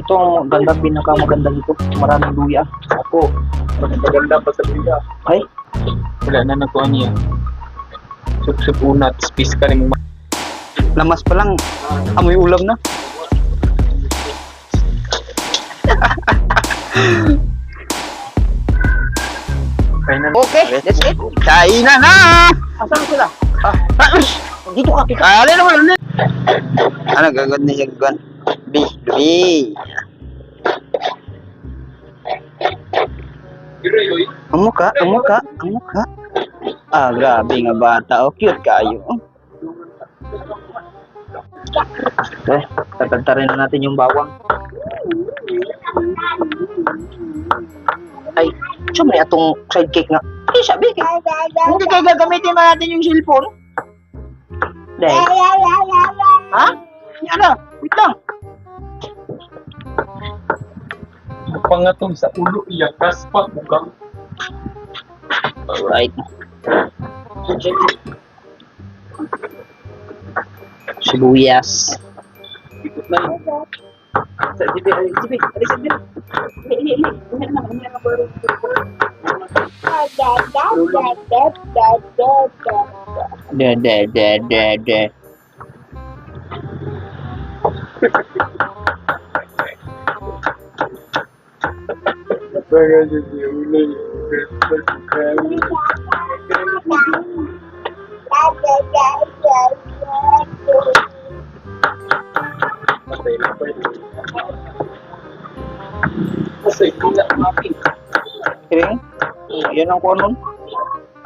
Ito ang ganda, pinakamaganda nito. Maraming luya. Ako, mas maganda pa sa luya. Ay, Wala na nakuha niya. Sup-sup unat, space ka rin mo. lamas pa lang. Amoy ulam na. Final. Okay, that's it. Kain na na! Asan sila? Dito ka, kita. Kali naman. Ano, gagawin niya gagawin? Lubi. Ang mukha. Ah, grabe nga bata. Oh, cute kayo. Okay, tatantarin na natin yung bawang. Ay, siya may atong sidekick nga. Ay, sabi ka. Hindi kayo gagamitin ba natin yung cellphone? Dahil. Ha? Ano? Wait lang. Pangatong sa ulo iya, kaspa mukhang. Alright. Sibuyas. Ikot na yun. Sa jibi, alis din. De. Kasi kila mapi. Kiring? Yan ang kuanon.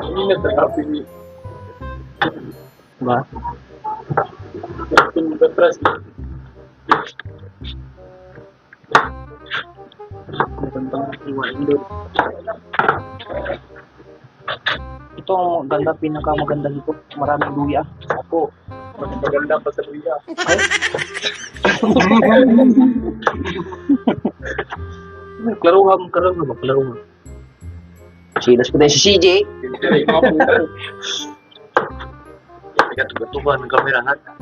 Hindi na terapi ni. Ba? Kung katras. Tentang iwain doon. Ito ang ganda, pinakamaganda nito. Maraming luya. Ako, mas maganda pa sa luya. Ay. Klaruhan. Silas ko tayo si CJ. Hindi na imapo. Teka, tuba-tuba ng kamera natin.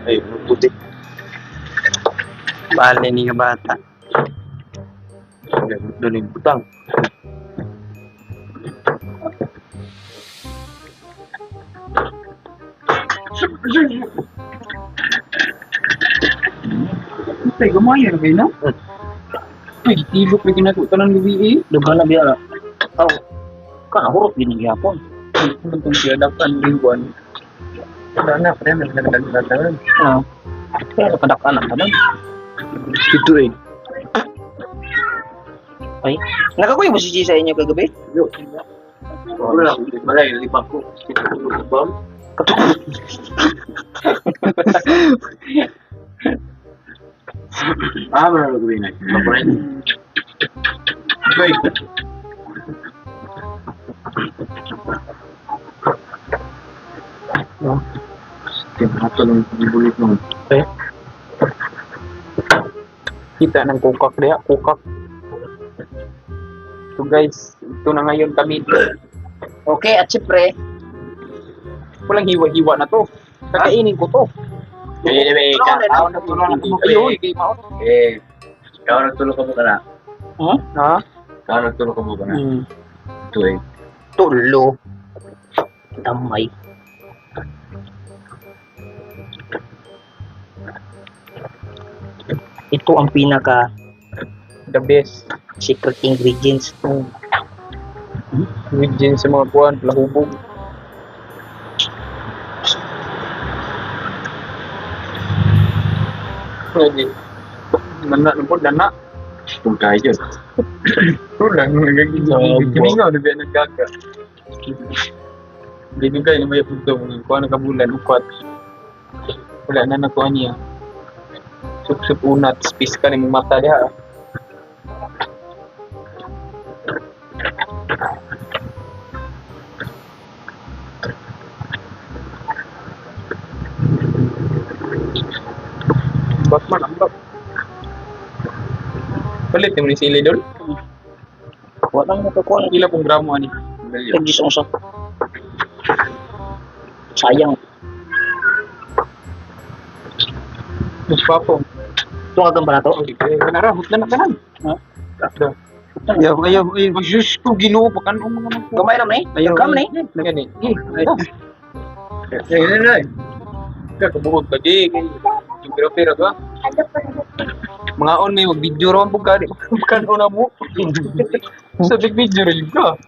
Ay, puti. Bale ni nga bata. Doon yung butang. Tay, gumaya na kayo na? Ay, tibok na ginagawa ng lubi eh. Duga na biya. Oh, kana hurot din yung yapon. Ay, kung itong siyadakan lingwan. Wala na, pre, may nagdagdagan. Ah. Pero kadakanan ka doon. Ito eh. Ay, nakakuha mo si CJ sa inyo kagabi? Yo. Wala, malay, libang ko. Libang? Wala na gawin na. Mapurin. Wait. Ito lang ibulit mo. Kita ng kukak dia, kukak. So guys, ito na ngayon kami. Okay, at siyempre, Walang hiwa-hiwa na to. Kakainin ko to. Ikaw na tulong na mo. Ayun, kay Maot. Ikaw nagtulog ka mo ka na? Ha? Ikaw nagtulog ka mo ka na? Ito eh. Tulo. Damay. Ito ang pinaka The best. secret ingredients. With gin sa mga kuwan, lahubog. Lagi. Nana po, nana. Itong kayo yun. Ito lang, nagkiningaw na biya nagkaka. Binigay na may punto, kuha na kabulan, upat. Wala na nakuha niya. Sup-sup unat, space ka rin mata diha. Batman, ambak. Palit mo ni sili doon. Walang nakakuha. Gila pong gramo ani. Ganyan. Tagis mo sa. Sayang. Mas papo. Tungagan ba na to? Kanara, hutlan na kanan. Ayaw, ayaw, ayaw. Ay, Diyos ko, ginoo pa kanong mga nagpo. Gamay ram na eh. Ayaw. Gam na eh. Gani. Kakabuhod ka di. Pero ka. Mga on may mag-video raman po ka. Kanon na mo. Sa big video rin ka.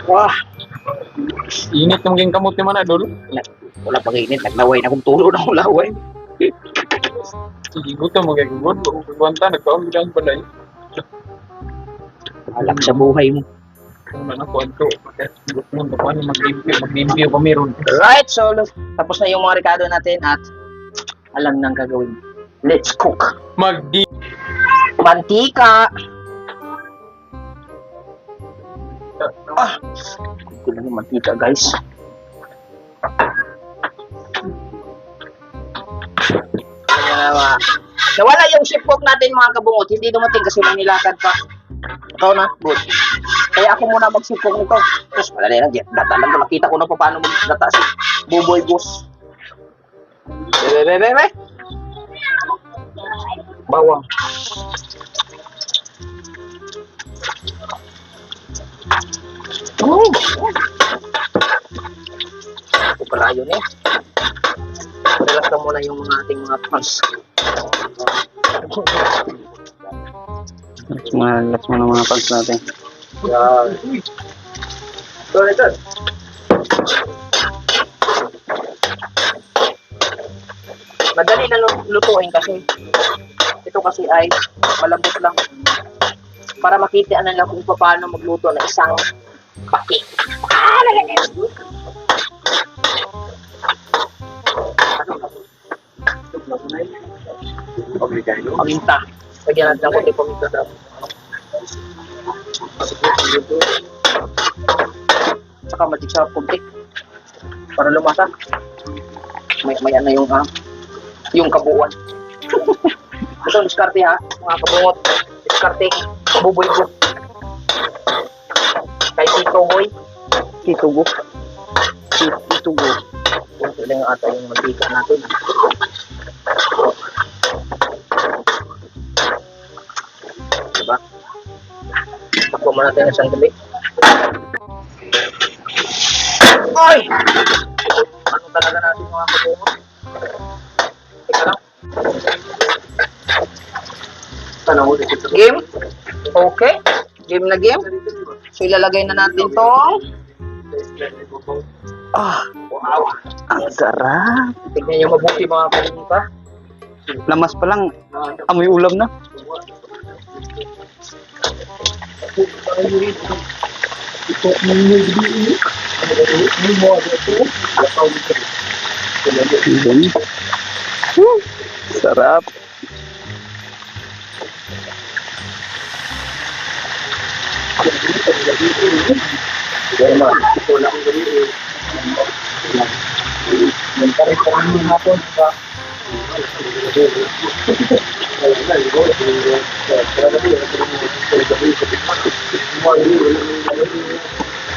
Wah. Init ng maging kamot ni Manadol. Wala pang init. Naglaway na kung tulo na kung laway. Sige, gutom mo kay Gugod. Kuwanta, nagkaungilan pa na Alak sa buhay mo. Kung na kuwanto. Gutom mo, paano mag-limpyo pa meron. Right, so tapos na yung mga rekado natin at alam nang gagawin. Let's cook. Magdi. Mantika. Ah, ito lang yung mantika, guys. Nawala yung ship cook natin mga kabungot. Hindi dumating kasi may nilakad pa. Ikaw na, good. Kaya ako muna mag-ship cook nito. Tapos wala na yan. Data lang ko. Nakita ko na pa paano mag-data si Buboy Boss. Bebe. Bawang. Ito pala yun eh. Relax na muna yung mga ating mga fans. Relax mo ng mga pants natin. Madali na lutuin kasi ito kasi ay malambot lang. Para makita na lang kung paano magluto ng isang paki. Paminta. Lagyan natin ng konti paminta daw. Saka magic sarap konti. Para lumasa. May ano yung kabuuan. Ito, diskarte ha, mga kabungot. Diskarte, buboy ko. Kay Tito Boy. Tito Go. Tito Go. Ito lang ata yung mantika natin. Diba? Takbo mo natin isang gabi. Ay! Ano talaga natin mga kabungot? Teka lang. Game? Okay. Game na game. So ilalagay na natin tong wow. Ang sarap. Tignan nyo mabuti mga kabungot. Lamas pa lang, amoy ulam na. Sarap.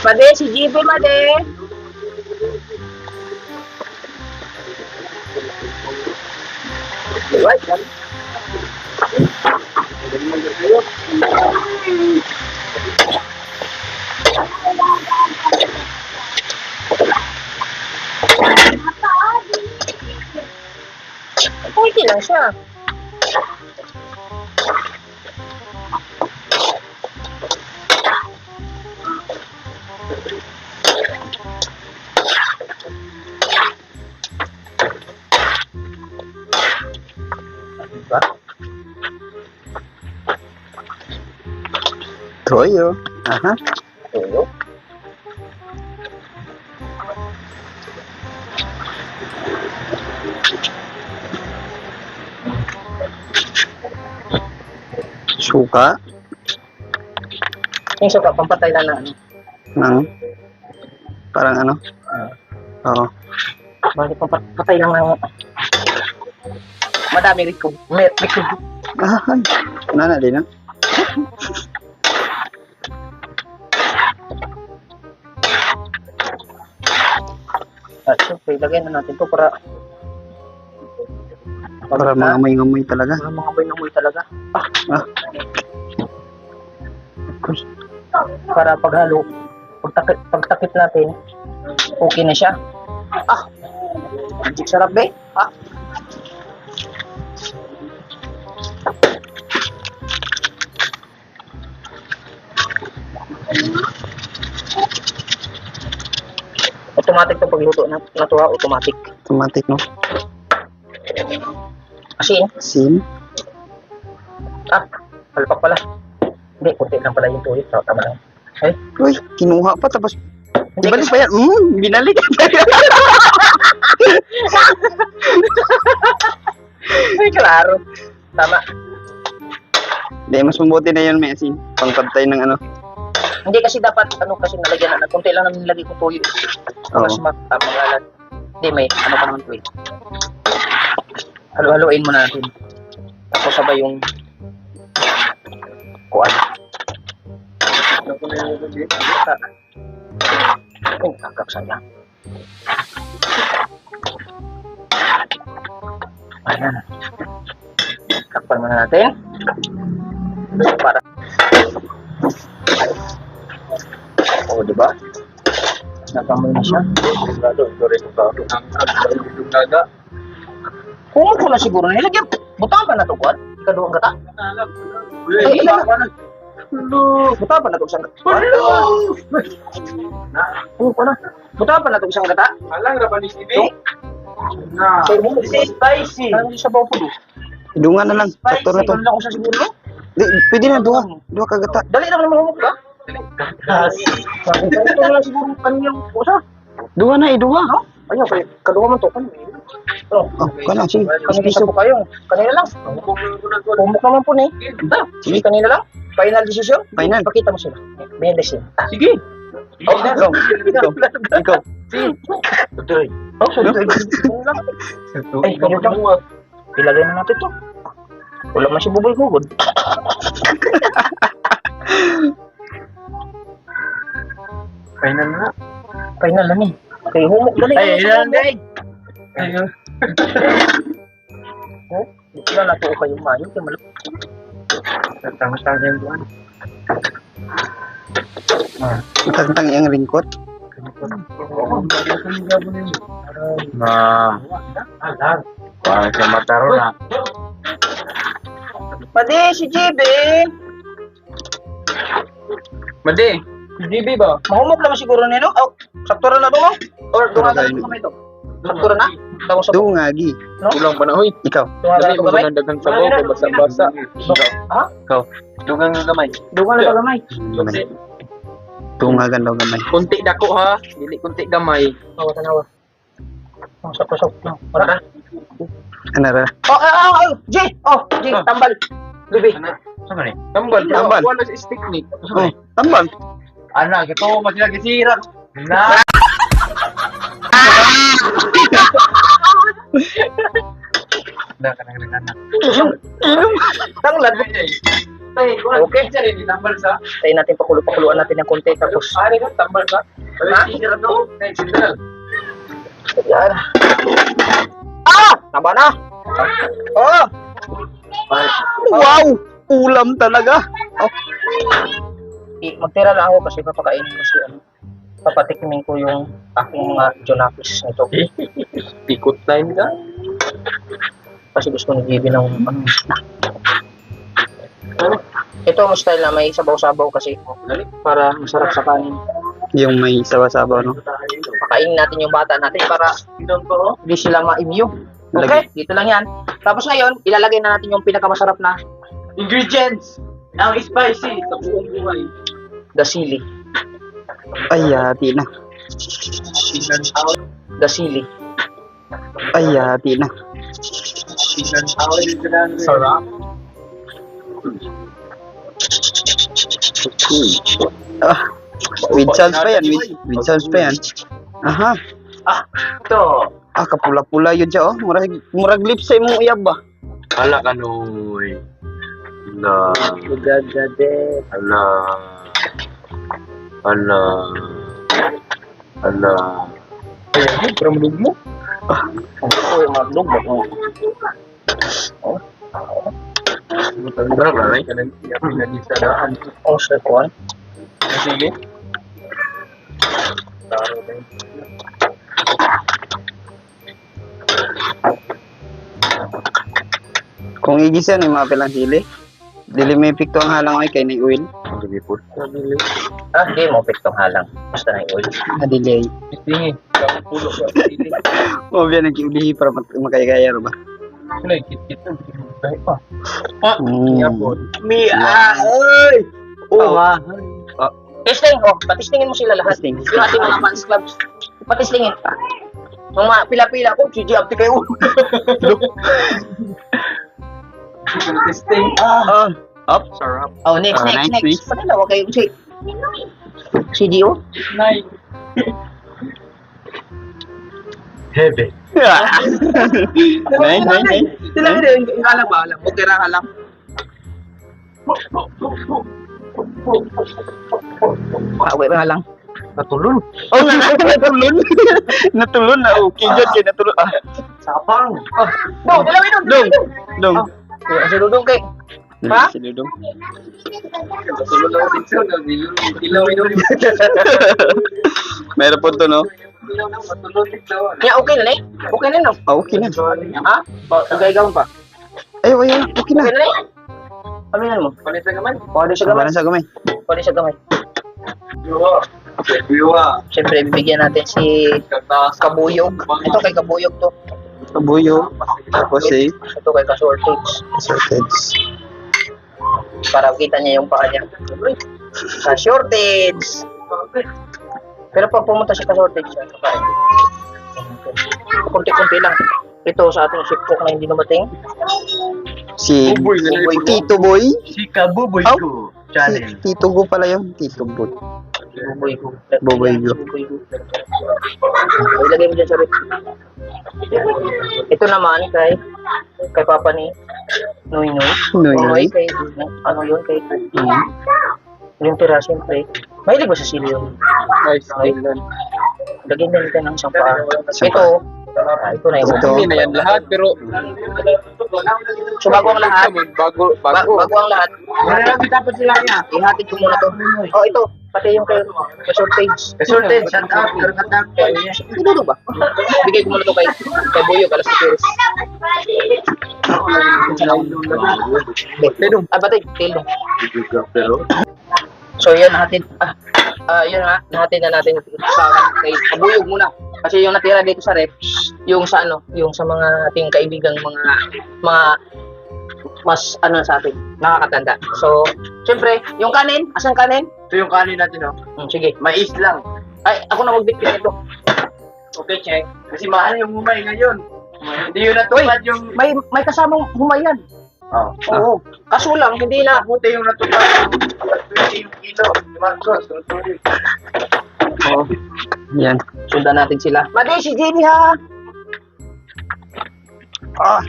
Made, si GB Made. Right. Okay lang siya. Diba? Toyo. Aha. Tuyo. Suka. Yung suka, pampatay lang na ano. Nang. Parang ano? Oo. Balik pampatay lang na madami riko. Riko. Ay. Nana din ah. At so, ilagay na natin to para Para mangamoy-ngamoy talaga. mga amoy talaga. Para paghalo, pagtakip natin, okay na siya. Magic sarap be. Automatic to pagluto na to ha, automatic. Automatic, no? Asin. Sin. Halpak pala. Hindi, kunti lang pala yung tuyo. Tama lang. Uy, kinuha pa tapos Hindi, ibalik pa yan. Binalik. Ay, klaro. Tama. Hindi, mas mabuti na yun, may asin. Pangpantay ng ano. Hindi kasi dapat, kasi nalagyan na. Kunti lang namin nilagay ko tuyo. Mas Oo. magalat. Hindi, may ano pa naman tuyo. Halo-haloin mo natin. Tapos sabay yung kuwan. Oh, agak sayang. Ayan. Takpan muna natin. Para. Oh, di ba? Nakamoy na siya. Kung ko na siguro nilagyan. Butang pa na to, kuwan? Ikaduhang gata. Ay, ilan na? Butang pa na to isang gata. Ano pa na? Butang pa na to isang gata. Alang ra ba ni Steve? This is spicy. Ano sa bawo po do? Idungan na lang. Sakto na to. Ano lang ko sa siguro, no? Di, pwede na, duha. Duha kagata. Dali lang naman humok ka. Ito na lang siguro kanyang usa. Duha na, duha. Ayun, kaya kaduha man to. Oh, Kana, sige. kanina isa po kayo. Kanina lang. Humok naman po ni. Sige, kanina lang. Final decision? Final. Pakita mo sila. May decision. Sige. Oh, ikaw. Ikaw. Oh, so dito. Ay, kanina lang. Ilagay na natin to. Wala man si Bubol Gugod. Final na. Final na ni. Kaya humok dali. Ay, ilan day? Ayun. Oh, wala na to kayong mayo. Kaya malap. Tama-tama yung buwan. Tantang yung ringkot. Parang sa mataro na. Pwede si JB. Madi. GB ba? Mahumok naman siguro nilo. Oh, saktura na to mo? Or dunga na kami to? Saktura na? Tapos sa Dungagi. Kulang pa na, huy. Ikaw. dunga Dali na mo to gamay? sa daghang sabaw kay basa-basa. Ha? Dugang nga gamay. Dunga na to gamay. Tungagan daw gamay. Kunti dako ha. Dili kunti gamay. Tawa tanawa. Ang sapasok na. Para. Ano ra? J! J, tambal. Bibi. Sama ni? Tambal. Tambal. Wala sa stick ni. Oh, tambal. Anak, ito mas lagi sirap. Na. Na kanang anak. Tanglad. Okay. Jadi di tambal sa. Tayo natin pakuluan natin ng konti tapos. Ari ka tambal sa. Ha? Sirap to. Sindal. Yan. Tama na. Oh! Wow! Ulam talaga. Oh, Magtira lang ako kasi papakainin ko si papatikimin ko yung aking mga Jonapis nito. Pikot time ka. Kasi gusto ni Gibi ng ito ang style na may sabaw-sabaw kasi para masarap sa kanin. yung may sabaw-sabaw, no? Pakainin natin yung bata natin para hindi sila ma-immune. Okay, dito lang yan. Tapos ngayon, ilalagay na natin yung pinakamasarap na Ingredients. Ang spicy sa buong buhay. dasili. Ay, hati na. Dasili. Ay, hati na. Sarap. With sauce pa yan. With sauce pa yan. Aha. Ito. Kapula-pula yun siya, oh. Murag lips sa imong uyab ba? Ala ka noy. Ala. Gagade. Ala. Ala. Ala. Ay, parang mulog mo. Oo, yung mga log. Berapa lah kan yang lagi sadaan. Oh, sa kuwan. Sige. Kung igisa ni mga pilang sili. Dili may pikto ang halang ay kay ni oil. Sige po. Ah, di mo piktong halang. Basta na yung oil. Adili. Sige. Kamu pulo ka. Sige. Mo biya nagiulihi para makaya-kaya ba. Kulay kit-kit. Baik pa. Mm. Oy! Oo nga. Testing, patistingin mo sila lahat. Testing. Yung ating mga fans clubs. Patistingin. Yung mga pila-pila ko, GG upti kayo. Testing. Up. Sarap. Oh, next. Patay na, huwag kayo si... Si Gio? Nice. Heavy. Nice. Sila yung halang ba? Halang. Okay na halang. Away na halang. Natulun. Oh, natulun. Natulun na. Okay, dyan kay natulun. Ah, Sapang. Oh, dalawin dong. Dong. Kasi dudong kay... Ha? Si Dudong. Natulun ako dito. Ilaw. Meron po to, no? Natulun dito. Yeah, okay na eh. Okay na no? Ah, okay na. Ha? Gagawin pa. Ay, okay na. Okay na eh. Ano yan mo? Panis na naman. Pwede siya gamay. Sabaran sa gamay. Pwede siya gamay. Biwa. Siyempre, bibigyan natin si Kabuyog. Ito kay Kabuyog to. Kabuyo. Tapos eh. Ito kay Kasortage. Sorteds. Para kita niya yung paa niya. Ka-shortage! Pero pag pumunta siya ka-shortage siya, kakain. Kunti-kunti lang. Ito sa ating ship cook na hindi dumating. Si Buboy na lang. Tito Boy. Si Kabuboy Oh. ko. Channel. Tito Go pala yun. Tito Boy. Buboy ko. Buboy ko. Buboy ko. Ilagay mo dyan sa rip. Ito naman kay Papa ni Noy Noy. Noy Noy. Kay, ano yun, kay yung tira siyempre. Mahilig ba sa sili yun? Nice. Island. Lagyan din ka ng isang paa. Ito na yung Ito. Hindi na yan lahat, pero... So bago ang lahat, Bago. bago ang lahat, Dapat sila niya. ihatid ko muna to. Oh, ito, pati yung kay shortage. Kasorted, shut up. Ito ba? Bigay ko muna to kay Boyo, Kalas Tipiris. Tilong. Batay, Tilong. So, yun, natin, yun nga, natin na natin sa kay Kabuyog muna. Kasi yung natira dito sa rep, yung sa ano, yung sa mga ating kaibigang mga mas ano sa atin, nakakatanda. So, syempre, yung kanin, asan kanin? Ito yung kanin natin, no? Sige. Mais lang. Ay, ako na magbitbit nito. Okay, check. Kasi mahal yung humay ngayon. Hindi yun natupad yung... May kasamang humayan. Oh. Oo. Kaso lang, hindi na. Buti yung natupad yung 20 yung kilo. Marcos, Oh. Yan. Sundan natin sila. Madi, si Jenny ha! Ah.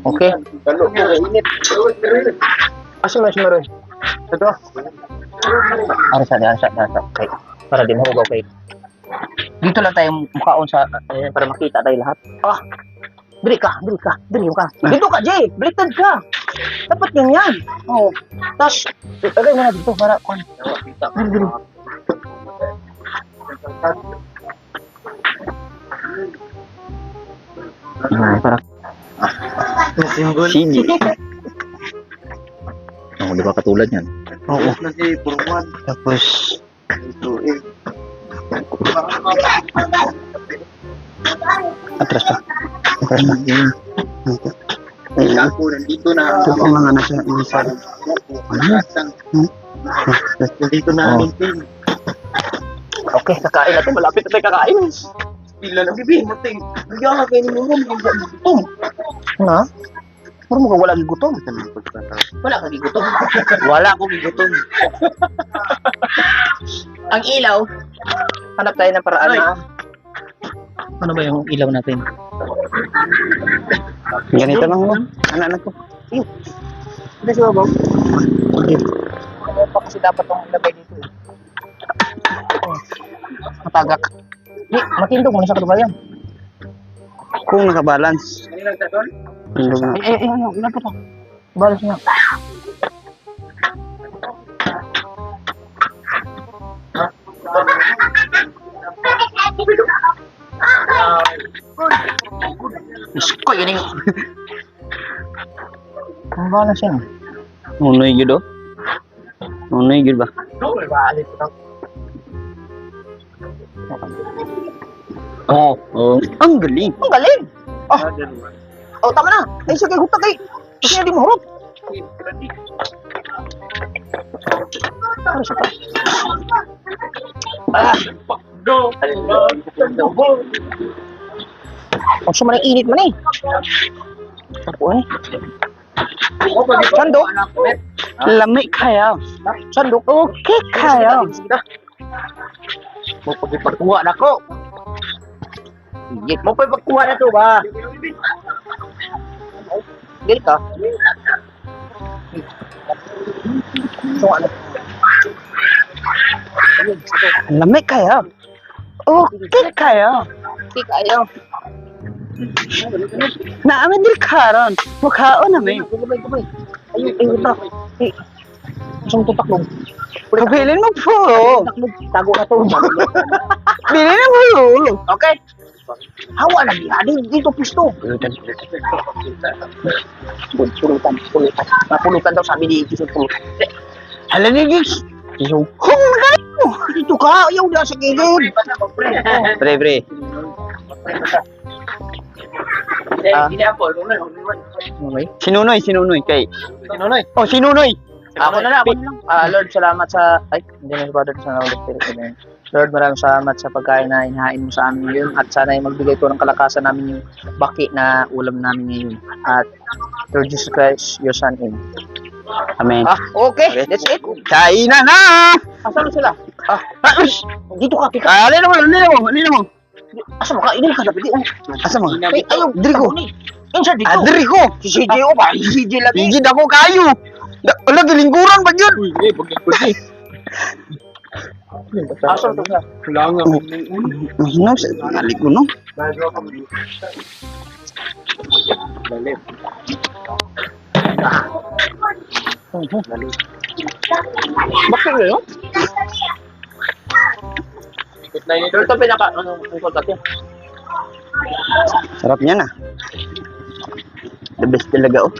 Okay. Kalau init. Asan mas meron? Ito. Arsa. Okay. Para din hugaw kayo. Dito lang tayo mukhaon sa para makita tayo lahat. Dili ka. Dili ka. Dito ka, Jay. Baliktad ka. Dapat ganyan. Oo. Tapos, lagay mo na dito para kuan. Dili. Para Sini. oh, di ba katulad yan? Oo. Kasi purman. Tapos, atras pa. Ayun. Ako, nandito na. Ito yung mga nasa inside. Nandito na aming team. Okay, kakain natin. Malapit na tayo kakain. Pila ng bibi. Mating. Bigyan ka kayo mo. Gutom. Na? Parang mukhang wala gigutom. Wala kang gigutom. Wala akong gigutom. Ang ilaw, hanap tayo ng paraan na. Ano ba yung ilaw natin? Ganito lang mo. Anak ko. Hindi siya ba? Ano pa kasi dapat itong ilagay dito eh. Matagak. Di, matindog mo na sa kadubayan. Kung nakabalance. Kanina nagtaton? Tindog na. Ano, ilan pa to? Balas niya. Isko, yun yung... Ang balas yan. Munoy gid oh. Munoy gid ba? Balit ito. Oo. Oh. Ang galing. Ang galing! Oh, tama na. Ay, sige, huta kay. Kasi hindi mo hurot. Ano siya pa? Ah! Go! Ang sumanang init man eh. Ako eh. Sandok. Lami kaya. Sandok. Okay kaya. Mo pagkuha na ko. Higit mo pagkuha na to ba? Dili ka. So ano? Lami kaya. Okay kaya. Hindi kayo. Naamin din karon. Mukhaon namin. Gabay. Ayun ito. Eh. Isang tutak-log. Kabilin mo po. Tutak-log. Tago na to. Bilin mo po. Okay. Hawa na niya. Dito pisto. Pulutan. Napulutan daw sabi ni Isis. Pulutan. Hala ni Gix. Hung na mo. Dito ka. Ayaw na sa kilid. Pre. Hindi ako. Okay. Sinunoy kay. Sinunoy. Oh, sinunoy. Ako na lang. Lord, salamat sa... Ay, hindi na si Father sa Holy Spirit. Lord, maraming salamat sa pagkain na inahain mo sa amin ngayon at sana ay magbigay ko ng kalakasan namin yung baki na ulam namin ngayon. At Lord Jesus Christ, your Son, Amen. Amen. Okay. That's it. Kainan na. Asan na sila? Ush. Dito ka, pika. Alin mo. Asa mo ka? Inil ka na, pwede. Asa mo? Ay, ayaw. Drigo. Yan siya dito. Adri ko. Si CJ o ba? Si CJ lagi. Higid ako kayo. Wala, gilingguran ba yun? Uy, pagkakuli. Asan to siya? Kailangan mo. Mahinaw sa nalik ko, no? Bakit nga yun? Ikot na yun. Pero ito pinaka, anong natin? Sarap niya na. The best talaga, oh.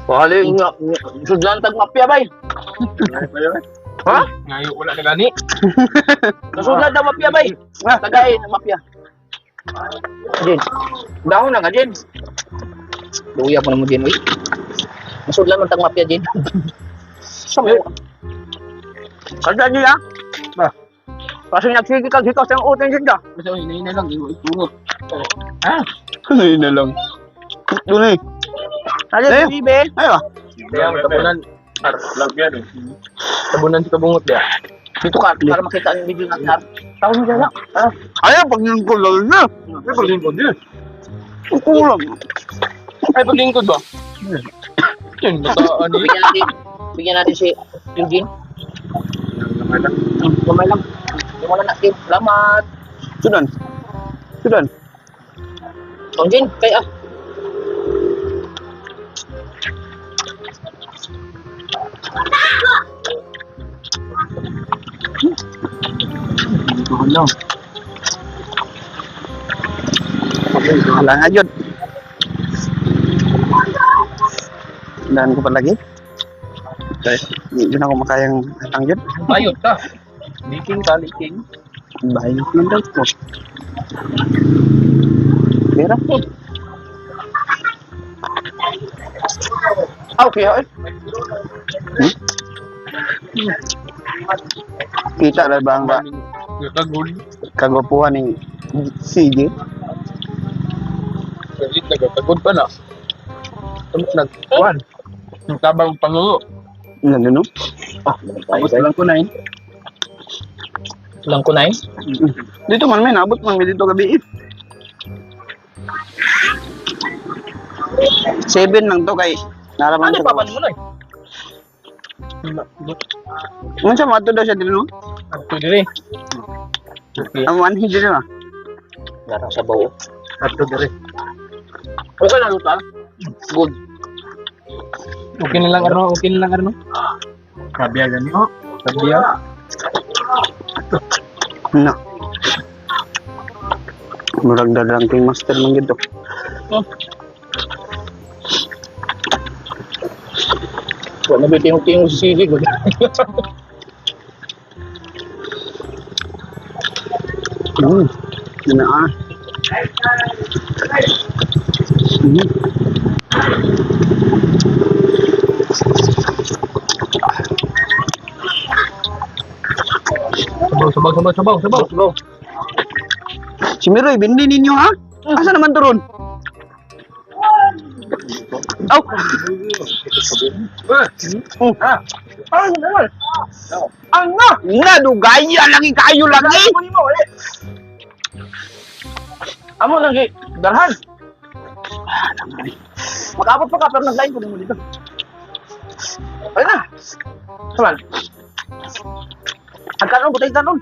Pali nga, sudlan tag mapya bay. Ha? Ngayon wala na gani. Nasudlan tag mapya bay. Tagay ng mapya. Jen. Dahon na nga Jen. Luya mo naman Jen, uy. Nasudlan man tag mapya Jen. Sama. Kada niya. Ba. Kasi nagsige kag hikaw sa utin Jen da. Basta yun na lang. Itungo. Ah. Ano yun na lang? Doon eh. Ada si be. Ayo. Kaya tabunan. Love yan eh. Tabunan si kabungot dia. Dito ka para makita ang video natin. Tawag mo lang. Ayaw, pag yung kulol na. Ay, paglingkod yun. Kulang. Ay, paglingkod ba? Yun, baka ano yun. Bigyan natin si Eugene. Gamay lang. Wala natin. Salamat. Sudan. Eugene, kaya Ano? Wala nga yun. Tandaan ko pa lagi. Hindi na ako makayang hatang yun. Bayot ka. Liking ka, liking. Bayot lang daw ko. Pera po. okay. Kita na ba ang Kagul. kagwapuhan ni CJ? Galit na, kagod pa na. Nagkuhan. Yung tabang pangulo. Yan yun, no? Tapos lang kunain. Lang kunain? Dito man, may nabot man, may dito gabi. 7 lang to kay naraman Ano sa pa mo na eh? Ano siya, mato daw siya dito, no? Ito dire. Ang manhid dito, no? Narang sa bawo. Ato dire. Okay na luta. Good. Okay na lang ano, okay na lang ano. Kabiya ganyo. Kabiya. No. Murag dadang king master man gito. Wala ba tingog-tingog si Sili? Yun na ah. Sabaw. Si Miroy, bindi ninyo ha? Asa naman to ron? Aw! Ano naman? Ano? Nadugaya lagi kayo lagi! Amo lagi. Darhan. Makapot pa ka pero nag-line ko mo dito. Ay na. Saman. Ang kanon butay kanon.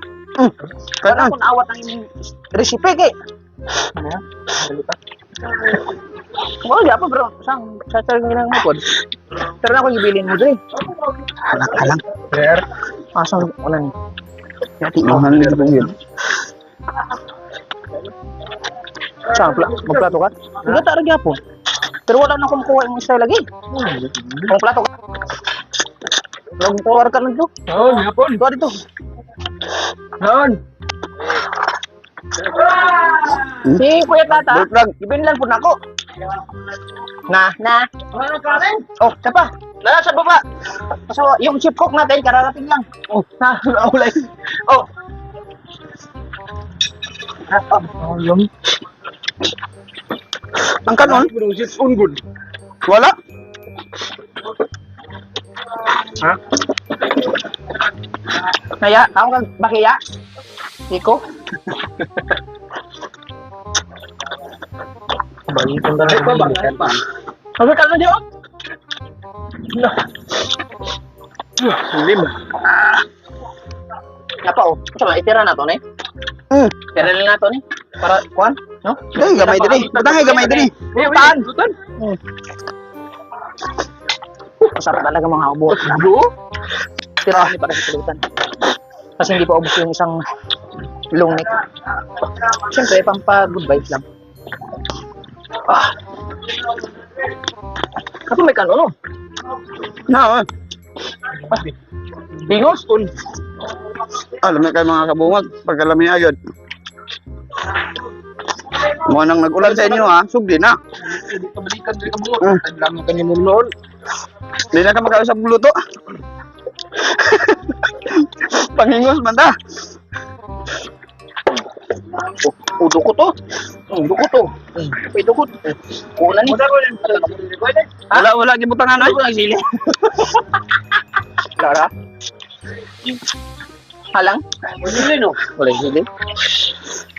Kaya ako naawat ang inyong recipe kay. Ano yan? Mo ya pa bro, sang sa nang mapod. Pero ako gibilin mo dre. Halang. Prayer. Asang wala ni. Yati mo na nito yun. Sang magplato ka. Hindi ta ra gyapon. Pero wala na akong kuha yung isa lagi. Kung plato ka. Log power ka lang to. Oh, yapon. Tuwa dito. Noon. Si Kuya Tata, Bultlag. ibinlan po na ako. Na. Oh, sapa. Nala sa baba. So, yung chip cook natin, kararating lang. Oh, naulay. Oh. Oh, yung Ang kanon? process unggood. Wala? Ha? Kaya, ako kang bakiya. Iko. Balikan ka na. Sabi ka na diyo? Lim. Napa oh. Sama, itira na to, ne? Tira na to, ne? Para, kuhan? No? Ay, gamay diri. Butang ay gamay diri. Butan! Masarap talaga mga ubot. Tira ni para sa pulutan. Kasi hindi pa ubos yung isang long neck. Siyempre, pampa-good vibes lang. Ah. Kato may kano, no? Na, Bingos? alam na kayo mga kabungag, pagkalami agad. Mga nang nag-ulan sa inyo ha, sugdi na. Balikan diri ka mo. Taglang ka ni noon. Hindi na ka makausap luto. Pangingos man ta. Udo ko to. Udo ko to. Udo ko. Una ni. Wala gibutangan ay. Ano ang sili? Lara? Halang? Sili no? Wala sili.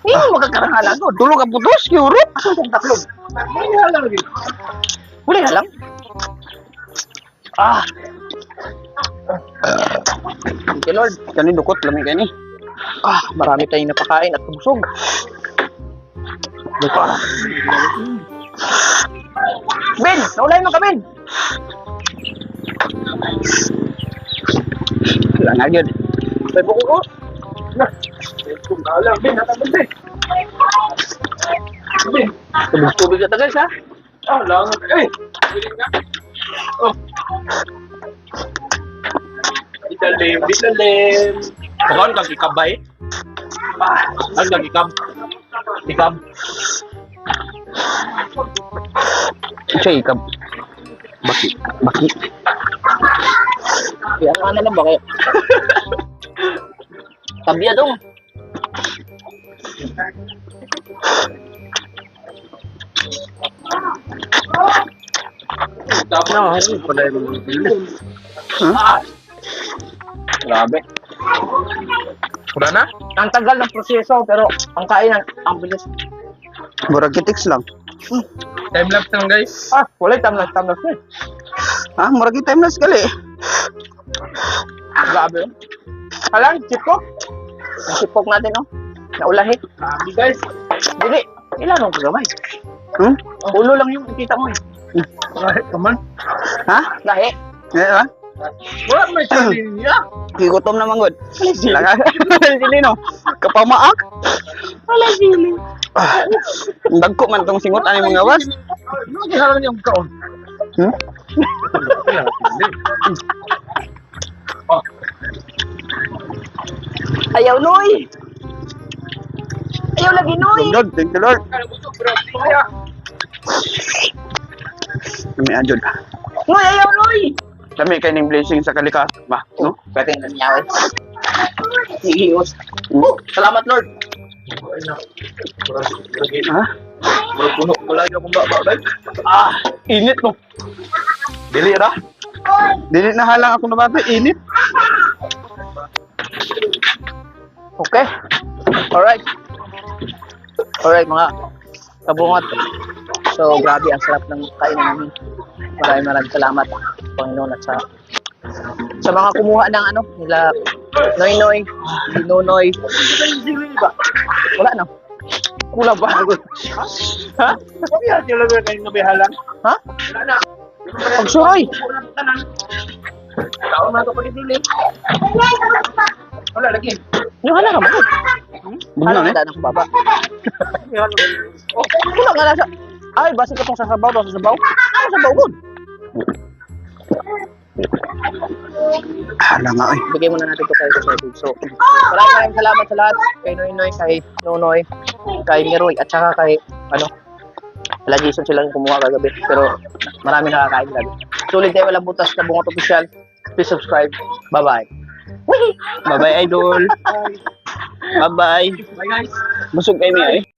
Hindi mo magkakarangalan ko. Tulog ka putos, yuro. Asal kong tatlog? Halang lagi. Wala halang? Ah. Thank you, Lord. Kani dukot lami kani. Ah, marami tayong napakain at busog. Ben, naulay mo ka, Ben. Wala na gyud. May buko ko. Kung alam, bin natabon din. Tubig ka guys, ha? Ah, langat. Eh, biling ka. Oh. Italim. Pagkaon kang ikabay. Ano kang ikab? Ikab. Chay ka. Baki. Kaya nga na lang ba kayo? Tabiya dong. No, hindi pala yung Grabe. Wala na? Ang tagal ng proseso, pero ang kainan, ang bilis. Murag kitix lang. Time-lapse lang guys. Wala, tamlas na. Ha? Murag timeless gali. Grabe. Alam, chipok. Ang chipok natin, no? Naulahi. Grabe guys. Dili, ilan ang gamay? Hmm? Ulo lang yung kita mo, eh. Kahit naman. Ha? Lahi. Eh, ha? Wala may challenge niya. Higutom naman gud. Sili no. Kapamaak. Wala sili. Dagko man tong singot ani mga was. Ano ginagawa niya ang kaon? Hmm? Ayaw, Noy. Ayaw lagi, Noy. Lord, thank you Lord. Kami adjud. Noy, ayaw, Noy. Kami kay ning blessing sa kalikas ba, no? Pwede na niya, eh. Hihingos. Salamat, Lord. Ha? Puno ko lagi akong babay. Init no. Dili ra. Dili na halang ako nababay, init. Okay. Alright. Alright, mga kabungot. So, grabe, ang sarap ng kainan namin. Maraming salamat, Panginoon, at sa mga kumuha ng ano, nila Noy, Nonoy. Wala na. Kulang ba? Ha? Kaya talaga kayong nabihalang. Ha? Wala na. Pagsuroy. Kaon na ito pag-ibili. Wala lagi. Yung hala ka mo. Bugna eh. Hala ka baba. Kulang nga nasa. Ay, basta ka pong sasabaw. Ano sabaw ko? Hala nga eh. Bigay muna natin ito kay Sir Big. So, maraming salamat sa lahat. Kay Noy, kay Nonoy, kay Miroy, at saka kay, wala Jason silang kumuha kagabi. Pero maraming nakakain gabi. Sulit tayo, walang butas na bungot official. Please subscribe. Bye-bye. Bye-bye idol. Bye-bye. Bye guys. Busog kayo niya eh.